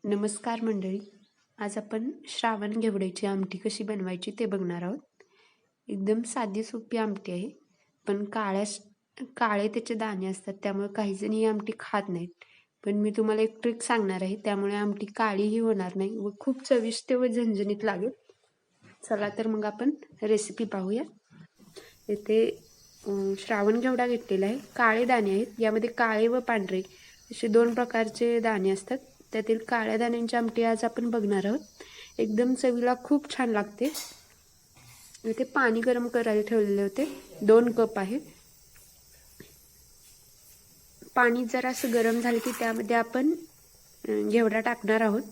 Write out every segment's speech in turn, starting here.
नमस्कार मंडळी. आज आपण श्रावण घेवड्याची आमटी कशी बनवायची ते बघणार आहोत. एकदम साधी सोपी आमटी आहे, पण काळे त्याचे दाणे असतात, त्यामुळे काही जण ही आमटी खात नाहीत. पण मी तुम्हाला एक ट्रिक सांगणार आहे, त्यामुळे आमटी काळीही होणार नाही व खूप चविष्ट व झणझणीत लागेल. चला तर मग आपण रेसिपी पाहूया. येथे श्रावण घेवडा घेतलेला आहे. काळे दाणे आहेत, यामध्ये काळे व पांढरे असे दोन प्रकारचे दाणे असतात. त्यातील काळ्या दाण्यांची आमटी आज आपण बघणार आहोत. एकदम चवीला खूप छान लागते. इथे पाणी गरम करायला ठेवलेले होते, 2 कप आहे. पाणी जरासं गरम झाले की त्यामध्ये आपण घेवडा टाकणार आहोत.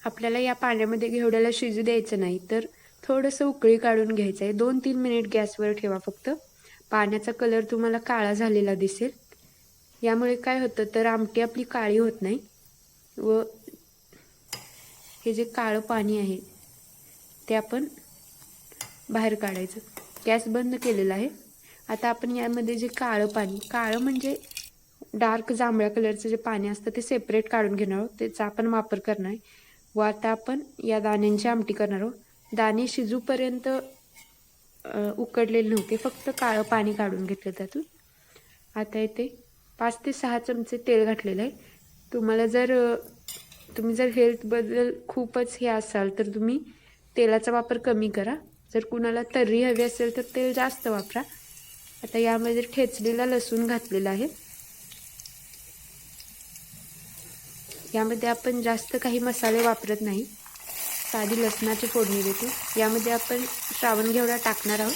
आपल्याला या पाण्यामध्ये घेवड्याला शिजू द्यायचं नाही, तर थोडंसं उकळी काढून घ्यायचं आहे. 2-3 मिनिट गॅसवर ठेवा फक्त. पाण्याचा कलर तुम्हाला काळा झालेला दिसेल. यामुळे काय होतं तर आमटी आपली काळी होत नाही व हे जे काळं पाणी आहे ते आपण बाहेर काढायचं. गॅस बंद केलेला आहे. आता आपण यामध्ये जे काळं म्हणजे डार्क जांभळ्या कलरचं जे पाणी असतं ते सेपरेट काढून घेणार आहोत. त्याचा आपण वापर करणार आहे. व आता आपण या दाण्यांची आमटी करणार आहोत. दाणे शिजूपर्यंत उकडलेले नव्हते, फक्त काळं पाणी काढून घेतलं त्यातून. आता इथे 5 ते 6 चमचे तेल घातलेलं आहे. तुम्ही जर हेल्थबद्दल खूपच हे असाल तर तुम्ही तेलाचा वापर कमी करा. जर कुणाला तर्री हवी असेल तर तेल जास्त वापरा. आता यामध्ये ठेचलेला लसूण घातलेला आहे. यामध्ये आपण जास्त काही मसाले वापरत नाही, साधी लसणाची फोडणी देते. यामध्ये आपण श्रावण घेवडा टाकणार आहोत.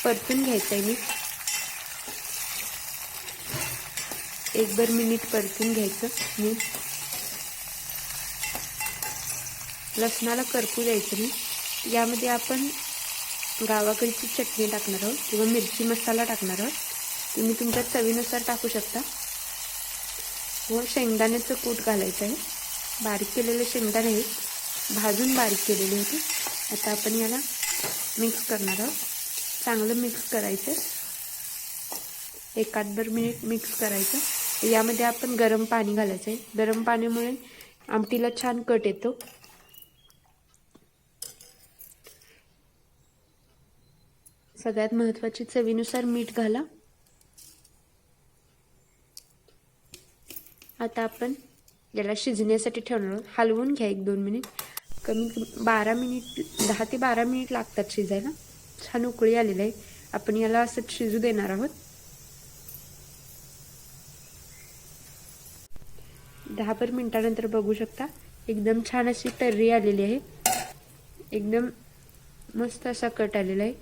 परतून घ्यायचं आहे. 1 मिनिट परतून घ्यायचं. लसणाला करपू द्यायचं नाही. यामध्ये आपण गावाकडची चटणी टाकणार आहोत किंवा मिरची मसाला टाकणार आहोत. तुम्ही तुमच्या चवीनुसार टाकू शकता. व शेंगदाण्याचं कूट घालायचं आहे. बारीक केलेले शेंगदाणे आहेत, भाजून बारीक केलेले होते. आता आपण याला मिक्स करणार आहोत. चांगलं मिक्स करायचं. 1-8 मिनिट मिक्स करायचं. यामध्ये आपण गरम पाणी घालायचं आहे. गरम पाण्यामुळे आमटीला छान कट येतो. सगळ्यात महत्त्वाची चवीनुसार मीठ घाला. आता आपण याला शिजण्यासाठी ठेवणार आहोत. हलवून घ्या 1-2 मिनिट. कमीत 10 ते 12 मिनिट लागतात शिजायला. छान उकळी आलेली आहे. आपण याला असं शिजू देणार आहोत. 10 मिनिटानंतर बघू शकता एकदम छान अशी तर्री आलेली आहे. एकदम मस्त असा कट आलेला आहे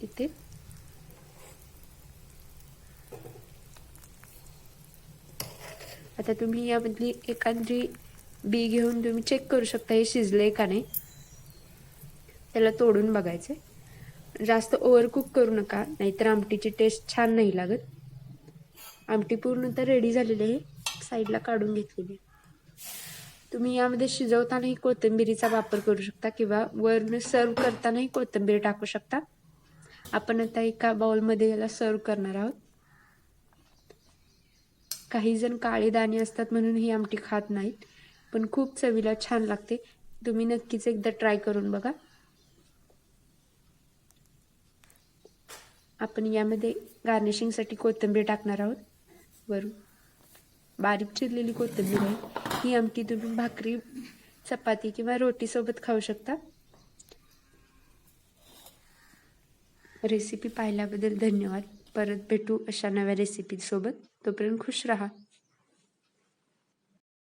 इथे. आता तुम्ही यामधली एखादी बी घेऊन तुम्ही चेक करू शकता हे शिजलंय का नाही. त्याला तोडून बघायचे. जास्त ओव्हरकुक करू नका, नाहीतर आमटीची टेस्ट छान नाही लागत. आमटी पूर्ण तर रेडी झालेली आहे, साईडला काढून घेतलेली. तुम्ही यामध्ये शिजवतानाही कोथिंबीरीचा वापर करू शकता किंवा वरून सर्व करतानाही कोथिंबीर टाकू शकता. आपण आता एका बाउलमध्ये याला सर्व करणार आहोत. काही जण काळे दाणे असतात म्हणून ही आमटी खात नाहीत, पण खूप चवीला छान लागते. तुम्ही नक्कीच एकदा ट्राय करून बघा. आपण यामध्ये गार्निशिंगसाठी कोथिंबीर टाकणार आहोत. वरून बारीक चिरलेली कोथिंबीर आहे. ही आमटी तुम्ही भाकरी, चपाती किंवा रोटीसोबत खाऊ शकता. रेसिपी पाहिल्याबद्दल धन्यवाद. परत भेटू अशा नव्या रेसिपीसोबत. तोपर्यंत खुश राहा.